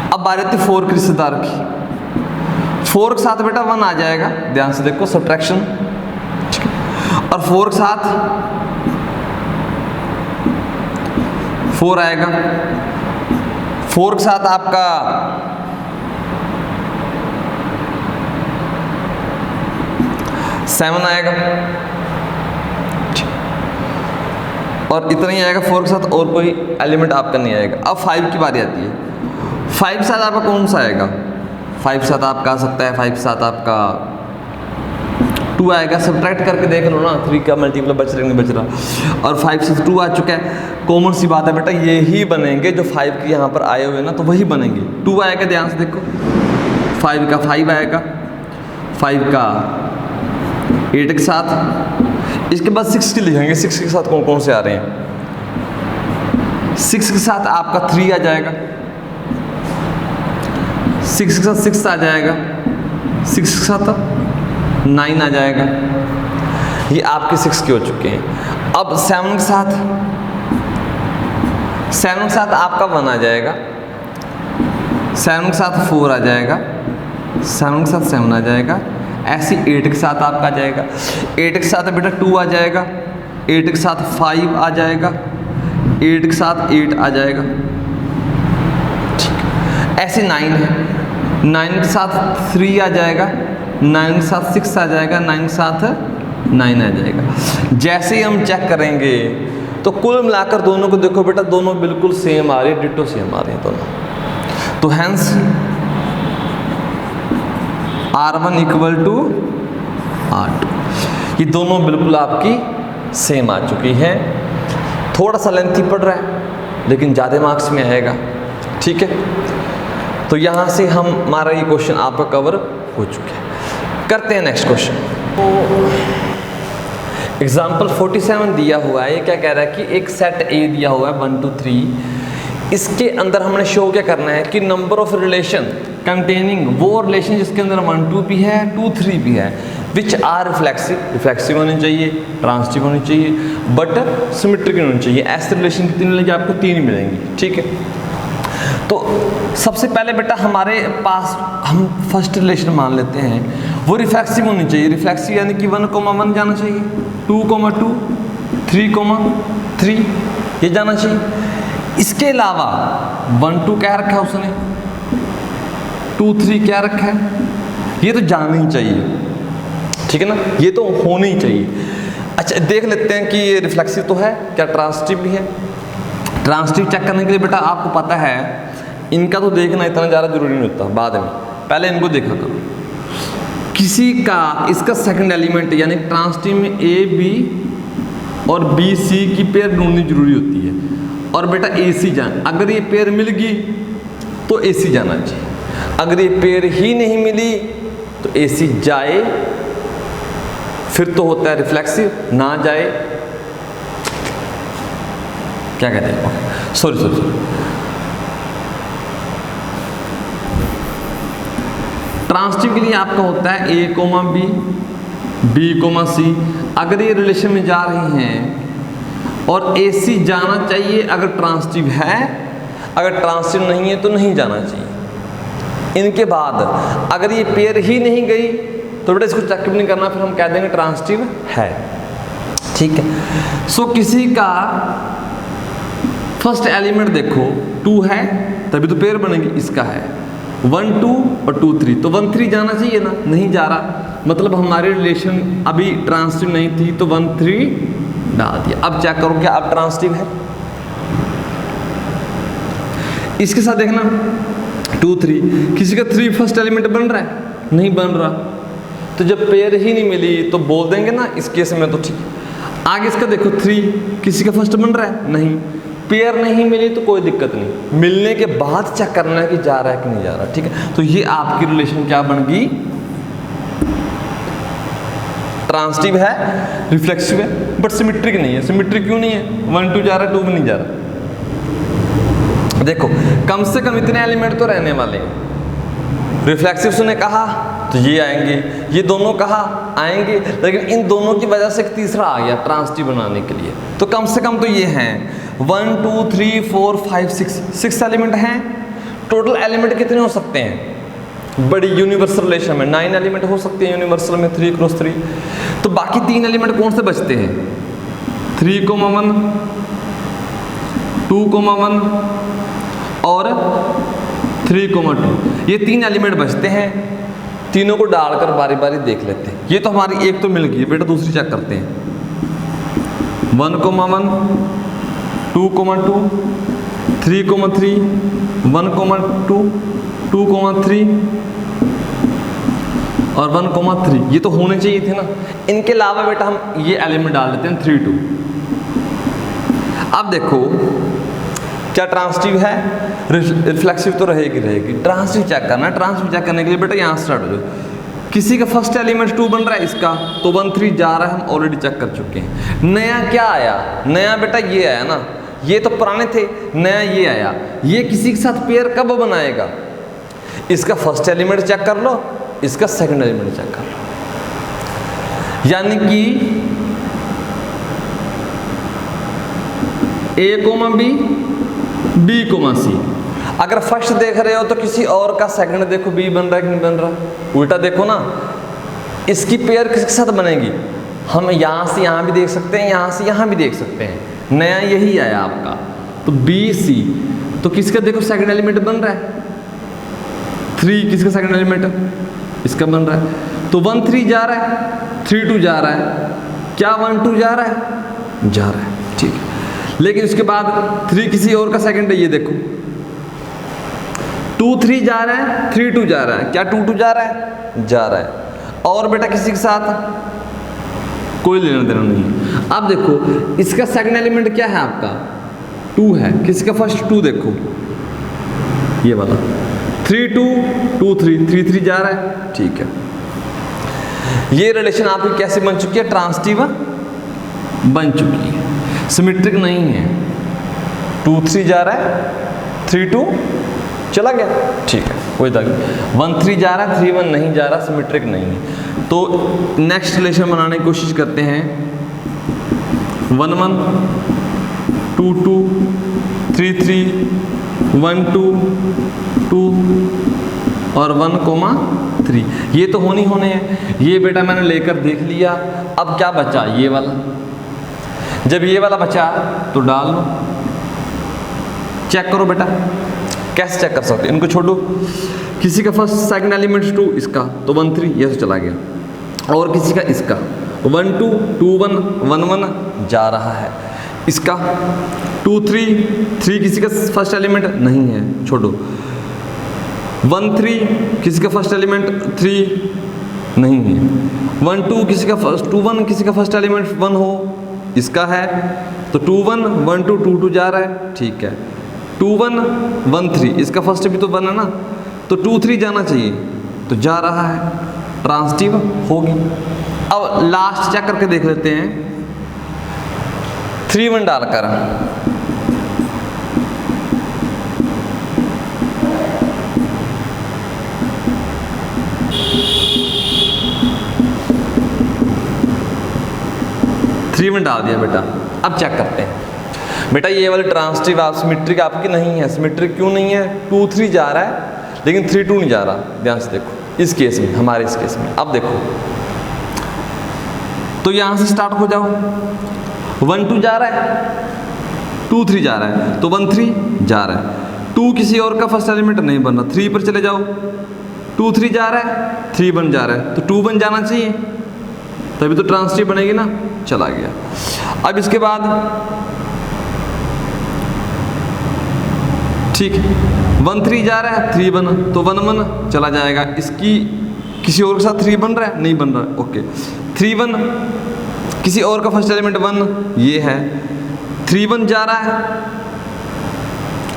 अब बात आती है 4 के रिश्तेदार की। 4 के साथ बेटा 1 आ जाएगा, ध्यान से देखो सब्ट्रैक्शन, और 4 के साथ 4 आएगा, 4 के साथ आपका 7 आएगा, और इतना ही आएगा 4 के साथ, और कोई एलिमेंट आपका नहीं आएगा। अब 5 की बारी आती है। 5 के साथ आपका कौन सा आएगा, 5 के साथ आपका आ सकता है, 5 के साथ आपका 2 आएगा, सब्ट्रैक्ट करके देख लो ना, 3 का मल्टीपल बच रहा, और 5 से 2 आ चुका है। कॉमन सी बात है बेटा, ये ही बनेंगे जो 5 के यहाँ पर आए हुए ना, तो वही बनेंगे। 2 आएगा, ध्यान से देखो, 5 का 5 आएगा, 5 का 8 के साथ। इसके बाद 6 की लिखेंगे, 6 के साथ कौन कौन से आ रहे हैं। 6 के साथ आपका 3 आ जाएगा, 6 के साथ 6 आ जाएगा, 6 के साथ 9 आ जाएगा। ये आपके 6 के हो चुके हैं। अब 7 के साथ आपका 1 आ जाएगा, 7 के साथ 4 आ जाएगा, 7 के साथ 7 आ जाएगा। ऐसे 8 के साथ आपका आ जाएगा, 8 के साथ बेटा 2 आ जाएगा, 8 के साथ 5 आ जाएगा, 8 के साथ 8 आ जाएगा, ठीक। ऐसे 9 है, 9 के साथ 3 आ जाएगा, 9 के साथ 6 आ जाएगा, 9 के साथ 9 आ जाएगा। जैसे ही हम चेक करेंगे तो कुल मिलाकर दोनों को देखो बेटा, दोनों बिल्कुल सेम आ रही है, डिट्टो सेम आ रही है दोनों। तो hence R1 equal to R2, ये दोनों बिल्कुल आपकी सेम आ चुकी है। थोड़ा सा लेंथी पड़ रहा है लेकिन ज़्यादा मार्क्स में आएगा, ठीक है। तो यहाँ से हमारा ये क्वेश्चन आपका कवर हो चुका है। करते हैं नेक्स्ट क्वेश्चन। तो एग्जाम्पल 47 दिया हुआ है। ये क्या कह रहा है कि एक सेट ए दिया हुआ है 1 2 3, इसके अंदर हमने शो क्या करना है कि नंबर ऑफ रिलेशन कंटेनिंग वो रिलेशन जिसके अंदर 1 2 भी है, 2 3 भी है, विच आर रिफ्लेक्सिव होनी चाहिए, ट्रांसिटिव होनी चाहिए, बट सिमेट्रिकल होनी चाहिए। ऐसे रिलेशन कितनी मिलेंगी आपको, 3 मिलेंगी, ठीक है। तो सबसे पहले बेटा हमारे पास हम फर्स्ट रिलेशन मान लेते हैं, वो रिफ्लेक्सिव होनी चाहिए। रिफ्लेक्सिव यानी कि 1,1 जाना चाहिए, 2,2, 3,3 ये जाना चाहिए। इसके अलावा 1 2 क्या रखा है उसने, 2 3 क्या रखा है, ये तो जाना ही चाहिए, ठीक है ना, ये तो होना ही चाहिए। अच्छा देख लेते हैं कि ये रिफ्लेक्सिव तो है क्या, ट्रांसिटिव भी है। ट्रांसिटिव चेक करने के लिए बेटा आपको पता है इनका तो देखना इतना ज़्यादा जरूरी नहीं होता, बाद में पहले इनको देखा करो। किसी का इसका सेकंड एलिमेंट यानी ट्रांसिटिव में ए बी और बी सी की पेयर ढूंढनी जरूरी होती है, और बेटा ए सी जान, अगर ये पेयर मिल गई तो ए सी जाना चाहिए, अगर ये पेयर ही नहीं मिली तो ए सी जाए, फिर तो होता है रिफ्लेक्सिव, ना जाए क्या कहते हैं, सॉरी ट्रांसिटिव के लिए आपका होता है A comma B, B comma C. अगर ये रिलेशन में जा रही हैं और ए सी जाना चाहिए अगर ट्रांसिटिव है, अगर ट्रांसिटिव नहीं है तो नहीं जाना चाहिए। इनके बाद अगर ये पेयर ही नहीं गई तो बेटा इसको चेक नहीं करना, फिर हम कह देंगे ट्रांसिटिव है, ठीक है। सो किसी का फर्स्ट एलिमेंट देखो 2 है तभी तो पेयर बनेगी, इसका है 1 2 और 2 3, तो 1 3 जाना चाहिए ना, नहीं जा रहा, मतलब हमारी रिलेशन अभी ट्रांसिटिव नहीं थी तो 1 3 डाल दिया। अब चेक करो क्या अब ट्रांसिटिव है। इसके साथ देखना 2 3, किसी का 3 फर्स्ट एलिमेंट बन रहा है, नहीं बन रहा, तो जब पेयर ही नहीं मिली तो बोल देंगे ना इस केस में तो ठीक। आगे इसका देखो 3, किसी का फर्स्ट बन रहा है, नहीं, पेयर नहीं मिली तो कोई दिक्कत नहीं, मिलने के बाद चेक करना है कि जा रहा है कि नहीं जा रहा, ठीक है। तो ये आपकी रिलेशन क्या बन गई, ट्रांसिटिव है, रिफ्लेक्सिव है, बट सिमेट्रिक नहीं है। सिमेट्रिक क्यों नहीं है, 1 2 जा रहा है, 2 भी नहीं जा रहा। देखो कम से कम इतने एलिमेंट तो रहने वाले हैं। रिफ्लेक्सिव ने कहा तो ये आएंगे, ये दोनों कहा आएंगे, लेकिन इन दोनों की वजह से एक तीसरा आ गया ट्रांसिटिव बनाने के लिए, तो कम से कम तो ये हैं 1 2 3 4 5 6 एलिमेंट हैं। टोटल एलिमेंट कितने हो सकते हैं बड़ी यूनिवर्सल रिलेशन में, 9 एलिमेंट हो सकते हैं यूनिवर्सल में 3 क्रॉस 3। तो बाकी 3 एलिमेंट कौन से बचते हैं, 3 1 2 1 और 3 2, ये 3 एलिमेंट बचते हैं। तीनों को डालकर बारी बारी देख लेते हैं। ये तो हमारी एक तो मिल गई बेटा, दूसरी चेक करते हैं 1 1 2 2 3 3 1 2 2 3 और 1 3, ये तो होने चाहिए थे ना। इनके अलावा बेटा हम ये एलिमेंट डाल देते हैं 3 2। अब देखो क्या ट्रांसिटिव है, रिफ्लेक्सिव तो रहेगी। ट्रांसिटिव चेक करना है, ट्रांसिटिव चेक करने के लिए बेटा यहाँ स्टार्ट हो जाओ। किसी का फर्स्ट एलिमेंट 2 बन रहा है, इसका तो 1 3 जा रहा है, हम ऑलरेडी चेक कर चुके हैं। नया क्या आया, नया बेटा ये आया ना, ये तो पुराने थे, नया ये आया। ये किसी के साथ पेयर कब बनाएगा, इसका फर्स्ट एलिमेंट चेक कर लो, इसका सेकंड एलिमेंट चेक कर लो, यानी कि A comma B, B comma C। अगर फर्स्ट देख रहे हो तो किसी और का सेकंड देखो B बन रहा है कि नहीं बन रहा। उल्टा देखो ना, इसकी पेयर किसके साथ बनेगी, हम यहाँ से यहाँ भी देख सकते हैं, यहाँ से यहाँ भी देख सकते हैं। नया यही आया आपका, तो B C, तो किसका देखो सेकंड एलिमेंट बन रहा है 3, किसका सेकंड एलिमेंट इसका बन रहा है, तो 1 3 जा रहा है, 3 2 जा रहा है, क्या 1 2 जा रहा है, जा रहा है, ठीक है। लेकिन उसके बाद 3 किसी और का सेकंड है, ये देखो 2 3 जा रहा है, 3 2 जा रहा है, क्या 2 2 जा रहा है, जा रहा है। और बेटा किसी के साथ कोई लेना देना नहीं। अब देखो इसका सेकंड एलिमेंट क्या है आपका 2 है, किसी का फर्स्ट 2 देखो ये वाला 3 2 2 3 3 3 जा रहा है, ठीक है। ये रिलेशन आपकी कैसे बन चुकी है, ट्रांसिटिव बन चुकी है, सिमेट्रिक नहीं है। 2 3 जा रहा है, 3 2 चला गया, ठीक है, कोई बात नहीं। 1 3 जा रहा है, 3 1 नहीं जा रहा, सिमेट्रिक नहीं है। तो नेक्स्ट रिलेशन बनाने की कोशिश करते हैं 1 1 2 2 3 3 1 2 2 और 1 3। ये तो होने हैं, ये बेटा मैंने लेकर देख लिया। अब क्या बचा, ये वाला। जब ये वाला बचा तो डाल लो, चेक करो बेटा। कैसे चेक कर सकते हैं, इनको छोड़ो। किसी का फर्स्ट सेकंड एलिमेंट 2, इसका तो 1 3 ये तो चला गया, और किसी का इसका 1 2 2 1 1 1 जा रहा है। इसका 2 3 3 किसी का फर्स्ट एलिमेंट नहीं है, छोड़ो। 1 3 किसी का फर्स्ट एलिमेंट 3 नहीं है। 1 2 किसी का फर्स्ट 2 1 किसी का फर्स्ट एलिमेंट 1 हो, इसका है। तो 2 1 1 2 2 2 जा रहा है, ठीक है। 2 1 1 3 इसका फर्स्ट भी तो 1 है ना, तो 2 3 जाना चाहिए, तो जा रहा है, ट्रांसिटिव होगी। अब लास्ट चेक करके देख लेते हैं 3 1 डालकर। थ्री वन डाल दिया बेटा। अब चेक करते हैं बेटा, ये वाली ट्रांसिटिव आप सिमेट्रिक आपकी नहीं है। सिमेट्रिक क्यों नहीं है? 2 3 जा रहा है लेकिन 3 2 नहीं जा रहा। ध्यान से देखो इस केस में, हमारे इस केस में। अब देखो तो यहां से स्टार्ट हो जाओ। 1 2 जा रहा है, 2 3 जा रहा है, तो 1 3 जा रहा है। 2 किसी और का फर्स्ट एलिमेंट नहीं बन रहा, 3 पर चले जाओ। 2 3 जा रहा है, 3 1 जा रहा है, तो 2 1 जाना चाहिए, तभी तो ट्रांसिटिव बनेगी ना। चला गया। अब इसके बाद ठीक 1 3 जा रहा है, 3 1, तो 1 1 चला जाएगा। इसकी किसी और के साथ 3 बन रहा है, नहीं बन रहा है, ओके। 3 1 किसी और का फर्स्ट एलिमेंट 1 ये है, 3 1 जा रहा है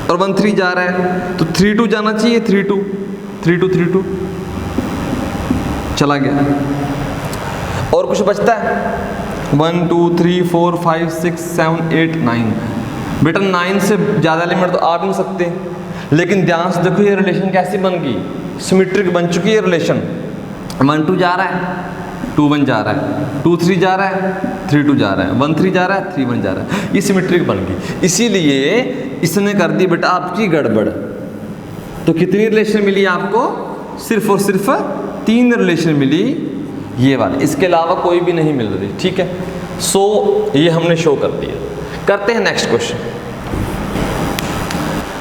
और 1 3 जा रहा है, तो 3 2 जाना चाहिए। 3 2 3 2 3 2 चला गया। और कुछ बचता है 1 2 3 4 5 6 7 8 9। बेटा 9 से ज़्यादा एलिमेंट तो आ भी नहीं सकते, लेकिन ध्यान से देखो ये रिलेशन कैसी बन गई, सिमेट्रिक बन चुकी है रिलेशन। 1 2 जा रहा है, 2 1 जा रहा है, 2 3 जा रहा है, 3 2 जा रहा है, 1 3 जा रहा है, 3 1 जा रहा है। ये सिमेट्रिक बन गई, इसीलिए इसने कर दी बेटा आपकी गड़बड़। तो कितनी रिलेशन मिली आपको? सिर्फ और सिर्फ 3 रिलेशन मिली, ये वाले, इसके अलावा कोई भी नहीं मिल रही, ठीक है। सो ये हमने शो कर दिया। करते हैं नेक्स्ट क्वेश्चन।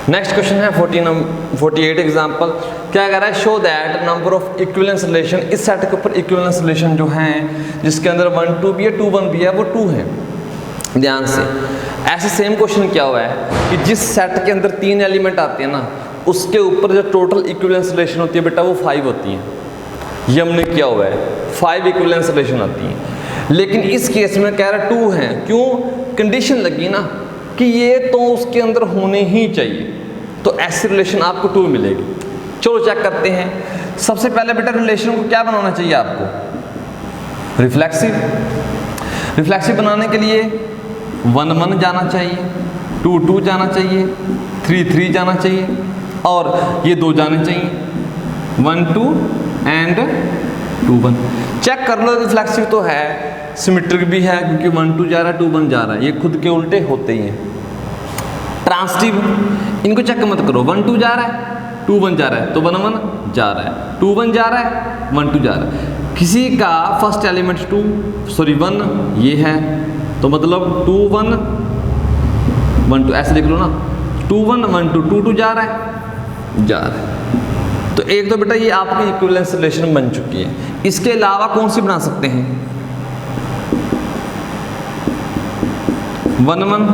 नेक्स्ट क्वेश्चन है 48 एग्जांपल। क्या कह रहा है? Show that number of equivalence relation, इस सेट के ऊपर इक्विवेलेंस रिलेशन जो हैं जिसके अंदर 1 2 भी है 2 1 भी है, वो 2 है। ध्यान से ऐसे सेम क्वेश्चन क्या हुआ है कि जिस सेट के अंदर 3 एलिमेंट आते हैं ना, उसके ऊपर जो टोटल इक्विवेलेंस रिलेशन होती है बेटा वो 5 होती है। ये हमने किया हुआ है, 5 इक्विवेलेंस रिलेशन आती हैं। लेकिन इस केस में कह रहा है 2 हैं। क्यों? कंडीशन लगी ना कि ये तो उसके अंदर होने ही चाहिए, तो ऐसी रिलेशन आपको 2 मिलेगी। चलो चेक करते हैं। सबसे पहले बेटा रिलेशन को क्या बनाना चाहिए आपको? रिफ्लेक्सिव। रिफ्लेक्सिव बनाने के लिए 1 1 जाना चाहिए, 2 2 जाना चाहिए, 3 3 जाना चाहिए, और ये 2 जाने चाहिए, 1 2 एंड 2 1। चेक कर लो, रिफ्लेक्सिव तो है, सिमेट्रिक भी है, क्योंकि 1 2 जा रहा है, 2 1 जा रहा है, ये खुद के उल्टे होते ही हैं। ट्रांसिटिव, इनको चेक मत करो। 1 2 जा रहा है, 2 1 जा रहा है, तो 1 1 जा रहा है, 2 1 जा रहा है, 1 2 जा रहा है। किसी का फर्स्ट एलिमेंट 1 ये है, तो मतलब 2 1 1 2 ऐसे देख लो ना, 2 1 1 2 2 2 जा रहा है। तो एक तो बेटा ये आपकी इक्विवेलेंस रिलेशन बन चुकी है। इसके अलावा कौन सी बना सकते हैं? 1 1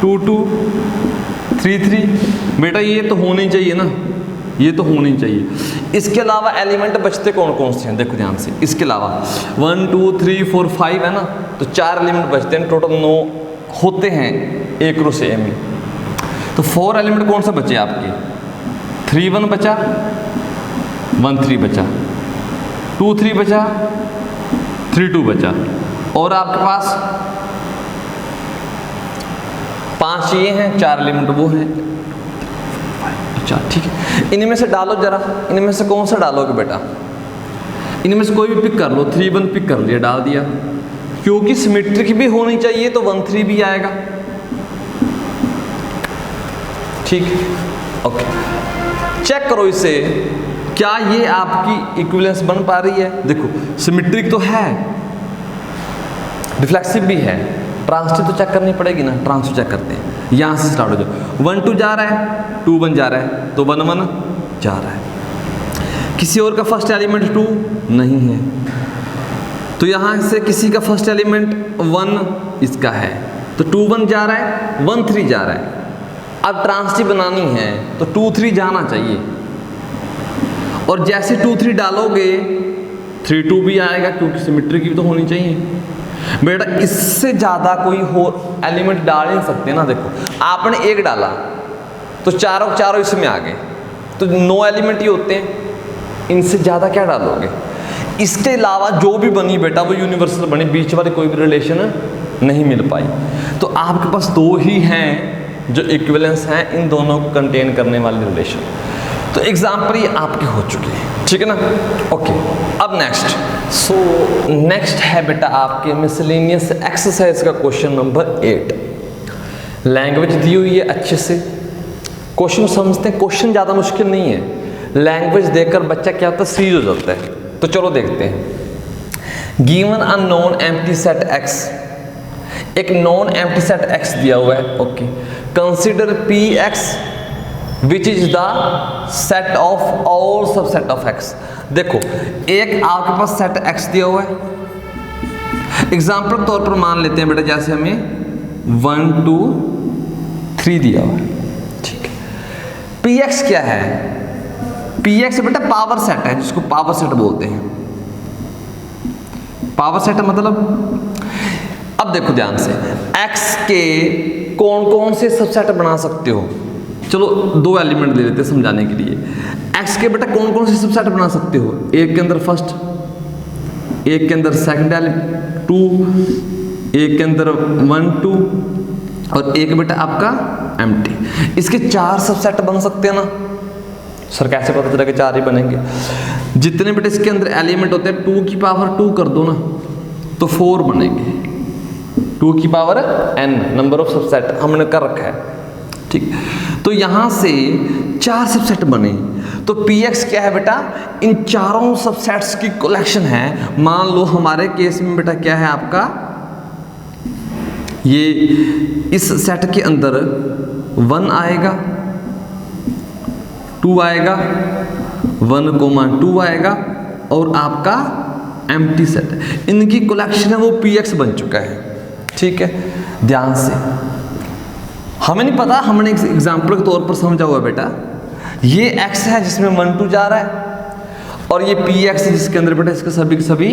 2 2 3 3। बेटा ये तो होनी चाहिए ना, ये तो होनी चाहिए। इसके अलावा एलिमेंट बचते कौन कौन से हैं? देखो ध्यान से, इसके अलावा 1 2 3 4 5 है ना, तो 4 एलिमेंट बचते हैं, टोटल 9 होते हैं एक रो से में। तो 4 एलिमेंट कौन सा बचे आपके? 3 1 बचा, 1 3 बचा, 2 3 बचा, 3 2 बचा, और आपके पास 5 ये हैं, 4 एलिमेंट वो हैं। अच्छा ठीक है, इनमें से डालो जरा, इनमें से कौन सा डालोगे बेटा? इनमें से कोई भी पिक कर लो। 3 1 पिक कर लिया, डाल दिया, क्योंकि सिमेट्रिक भी होनी चाहिए, तो 1 3 भी आएगा। ठीक, ओके। चेक करो इसे, क्या ये आपकी इक्विवेलेंस बन पा रही है? देखो सिमेट्रिक तो है, रिफ्लेक्सिव भी है, ट्रांसिटिव तो चेक करनी पड़ेगी ना। ट्रांसिटिव चेक करते हैं, यहाँ से स्टार्ट हो जाओ। 1 2 जा रहा है, 2 1 जा रहा है, तो 1 1 जा रहा है। किसी और का फर्स्ट एलिमेंट 2 नहीं है, तो यहाँ से किसी का फर्स्ट एलिमेंट 1 इसका है, तो 2 1 जा रहा है, 1 3 जा रहा है। अब ट्रांजिटिव बनानी है तो 2 3 जाना चाहिए, और जैसे 2 3 डालोगे 3 2 भी आएगा, क्योंकि सिमेट्री की तो होनी चाहिए बेटा। इससे ज़्यादा कोई हो एलिमेंट डाल नहीं सकते ना। देखो आपने 1 डाला तो चारों चारों इसमें आ गए, तो 9 एलिमेंट ही होते हैं, इनसे ज़्यादा क्या डालोगे। इसके अलावा जो भी बनी बेटा वो यूनिवर्सल बनी, बीच वाली कोई भी रिलेशन नहीं मिल पाई। तो आपके पास 2 ही हैं जो इक्विवेलेंस हैं इन दोनों को कंटेन करने वाली रिलेशन। तो एग्जाम्पल ये आपके हो चुके हैं, ठीक है ना। ओके, अब नेक्स्ट। सो नेक्स्ट है बेटा आपके मिसलेनियस एक्सरसाइज का क्वेश्चन नंबर 8। लैंग्वेज दी हुई है अच्छे से, क्वेश्चन समझते हैं। क्वेश्चन ज़्यादा मुश्किल नहीं है, लैंग्वेज देखकर बच्चा क्या होता है, सीज हो जाता है। तो चलो देखते हैं। Given a non empty set x, एक नॉन एम्प्टी सेट एक्स दिया हुआ है। Okay, consider P x which is the set of all subset of x. देखो एक आपके पास सेट एक्स दिया हुआ है, एग्जाम्पल के तौर पर मान लेते हैं बेटा, जैसे हमें 1 2 3 दिया हुआ है, ठीक है। पी एक्स क्या है, पी एक्स बेटा पावर सेट है, जिसको पावर सेट बोलते हैं। पावर सेट मतलब, अब देखो ध्यान से, एक्स के कौन कौन से सबसेट बना सकते हो। चलो 2 एलिमेंट ले लेते हैं समझाने के लिए। एक्स के बेटा कौन कौन से सबसेट बना सकते हो, एक के अंदर फर्स्ट, एक के अंदर सेकंड एलिमेंट 2, एक के अंदर 1 2, और एक बेटा आपका एम्प्टी। इसके 4 सबसेट बन सकते हैं ना सर। कैसे पता चला कि 4 ही बनेंगे। जितने बेटा इसके अंदर एलिमेंट होते हैं 2 की पावर 2 कर दो ना तो 4 बनेंगे। 2 की power n number of subset हमने कर रखा है, ठीक। तो यहां से 4 सबसेट बने। तो px क्या है बेटा, इन चारों सबसेट्स की कलेक्शन है। मान लो हमारे केस में बेटा क्या है आपका, ये इस सेट के अंदर 1 आएगा, 2 आएगा, 1,2 आएगा, और आपका एम्प्टी सेट, इनकी कलेक्शन है वो px बन चुका है, ठीक है। ध्यान से, हमें नहीं पता, हमने एक एग्जाम्पल के तौर पर समझा हुआ बेटा। ये x है जिसमें 1 2 जा रहा है, और ये px है जिसके अंदर बेटा इसके सभी के सभी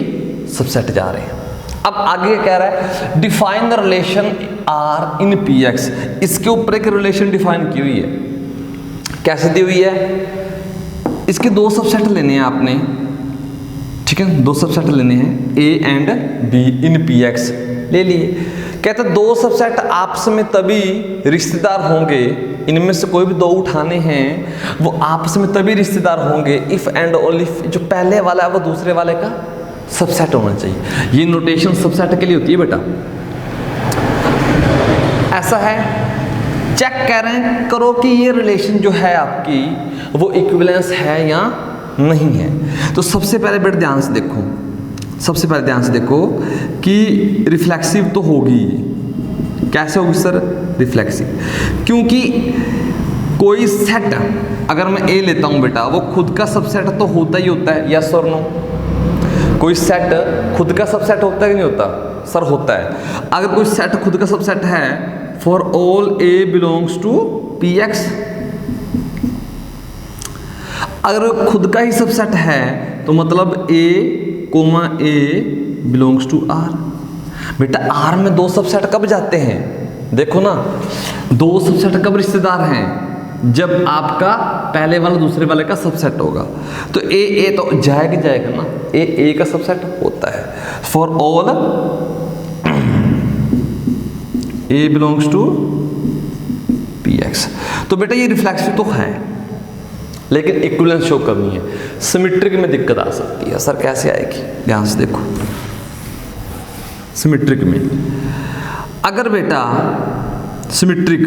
सबसेट जा रहे हैं। अब आगे कह रहा है define the relation r in px। इसके ऊपर एक रिलेशन डिफाइन की हुई है, कैसे दी हुई है। इसके 2 सबसेट लेने हैं आपने, ठीक है, 2 सबसेट लेने हैं a and b in px ले लिए। कहते 2 सबसेट आपस में तभी रिश्तेदार होंगे, इनमें से कोई भी 2 उठाने हैं वो आपस में तभी रिश्तेदार होंगे इफ एंड ओनली जो पहले वाला है वो दूसरे वाले का सबसेट होना चाहिए। ये नोटेशन सबसेट के लिए होती है बेटा। ऐसा है, चेक कर रहे हैं, करो कि ये रिलेशन जो है आपकी वो इक्विवेलेंस है या नहीं है। तो सबसे पहले बेटा ध्यान से देखो, सबसे पहले ध्यान से देखो कि रिफ्लेक्सिव तो होगी। कैसे होगी सर, रिफ्लेक्सिव, क्योंकि कोई सेट अगर मैं ए लेता हूं बेटा, वो खुद का सबसेट तो होता ही होता है, यस और नो। कोई सेट खुद का सबसेट होता है कि नहीं होता सर, होता है। अगर कोई सेट खुद का सबसेट है, for all A belongs to P X, अगर खुद का ही सबसेट है तो मतलब A comma A belongs to R. बेटा आर में 2 सबसेट कब जाते हैं, देखो ना, 2 सबसेट कब रिश्तेदार हैं, जब आपका पहले वाला दूसरे वाले का सबसेट होगा। तो ए तो जाएगा ना, ए का सबसेट होता है। For all A belongs to P X. तो बेटा ये रिफ्लेक्सिव तो है, लेकिन इक्विवेलेंस शो करनी है। सिमेट्रिक में दिक्कत आ सकती है सर, कैसे आएगी, ध्यान से देखो। सिमेट्रिक में अगर बेटा सिमेट्रिक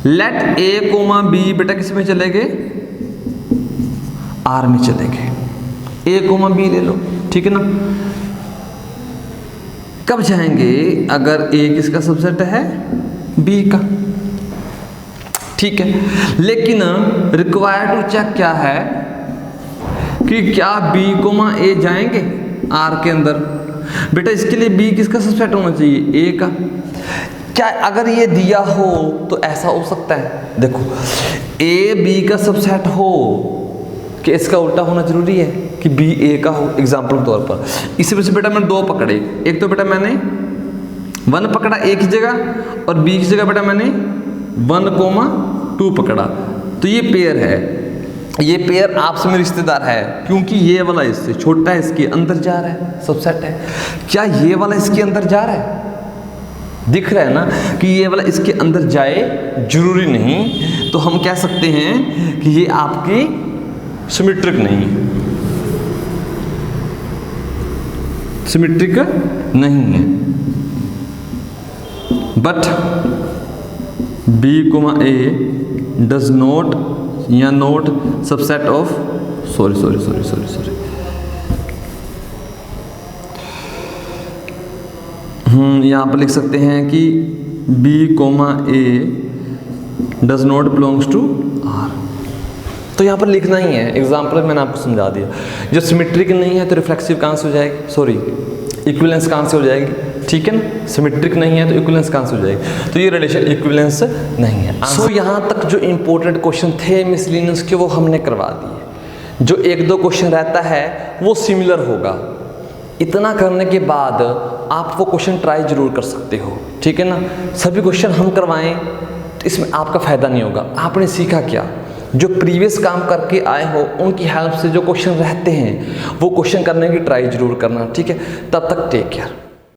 लेट ए कोमा बी बेटा किस में चले गए, आर में चले गए। ए कोमा बी ले लो, ठीक है ना। कब जाएंगे, अगर ए किसका सबसेट है, बी का, ठीक है। लेकिन रिक्वायर्ड टू चेक क्या है कि क्या बी कोमा ए जाएंगे, आर के अंदर। बेटा इसके लिए बी किसका सबसेट होना चाहिए, ए का। क्या अगर ये दिया हो तो ऐसा हो सकता है, देखो ए बी का सबसेट हो कि इसका उल्टा होना जरूरी है कि बी ए का हो, एग्जाम्पल के तौर पर। इसी वजह से बेटा मैंने 2 पकड़े, एक तो बेटा मैंने 1 पकड़ा ए की जगह और बी की जगह बेटा मैंने 1,2 पकड़ा। तो ये पेयर है, ये पेयर आपस में रिश्तेदार है क्योंकि ये वाला इससे छोटा है, इसके अंदर जा रहा है, सबसेट है। क्या ये वाला इसके अंदर जा रहा है, दिख रहा है ना कि ये वाला इसके अंदर जाए, जरूरी नहीं। तो हम कह सकते हैं कि ये आपकी सिमेट्रिक नहीं है, सिमेट्रिक नहीं है। But B comma A does not या नोट सबसेट ऑफ सॉरी यहाँ पर लिख सकते हैं कि B, A does not belongs to R। तो यहाँ पर लिखना ही है, एग्जाम्पल मैंने आपको समझा दिया। जो सिमेट्रिक नहीं है तो रिफ्लेक्सिव कहाँ से हो जाएगी, सॉरी इक्विवेलेंस कहाँ से हो जाएगी, ठीक है ना। सिमेट्रिक नहीं है तो इक्विवेलेंस कहाँ से हो जाएगी, तो ये रिलेशन इक्विवेलेंस नहीं है। सो यहाँ तक जो इंपॉर्टेंट क्वेश्चन थे मिसलेनियस के वो हमने करवा दिए। जो 1-2 क्वेश्चन रहता है वो सिमिलर होगा। इतना करने के बाद आप वो क्वेश्चन ट्राई जरूर कर सकते हो, ठीक है ना। सभी क्वेश्चन हम करवाएं तो इसमें आपका फ़ायदा नहीं होगा। आपने सीखा क्या, जो प्रीवियस काम करके आए हो उनकी हेल्प से जो क्वेश्चन रहते हैं वो क्वेश्चन करने की ट्राई जरूर करना, ठीक है। तब तक टेक केयर।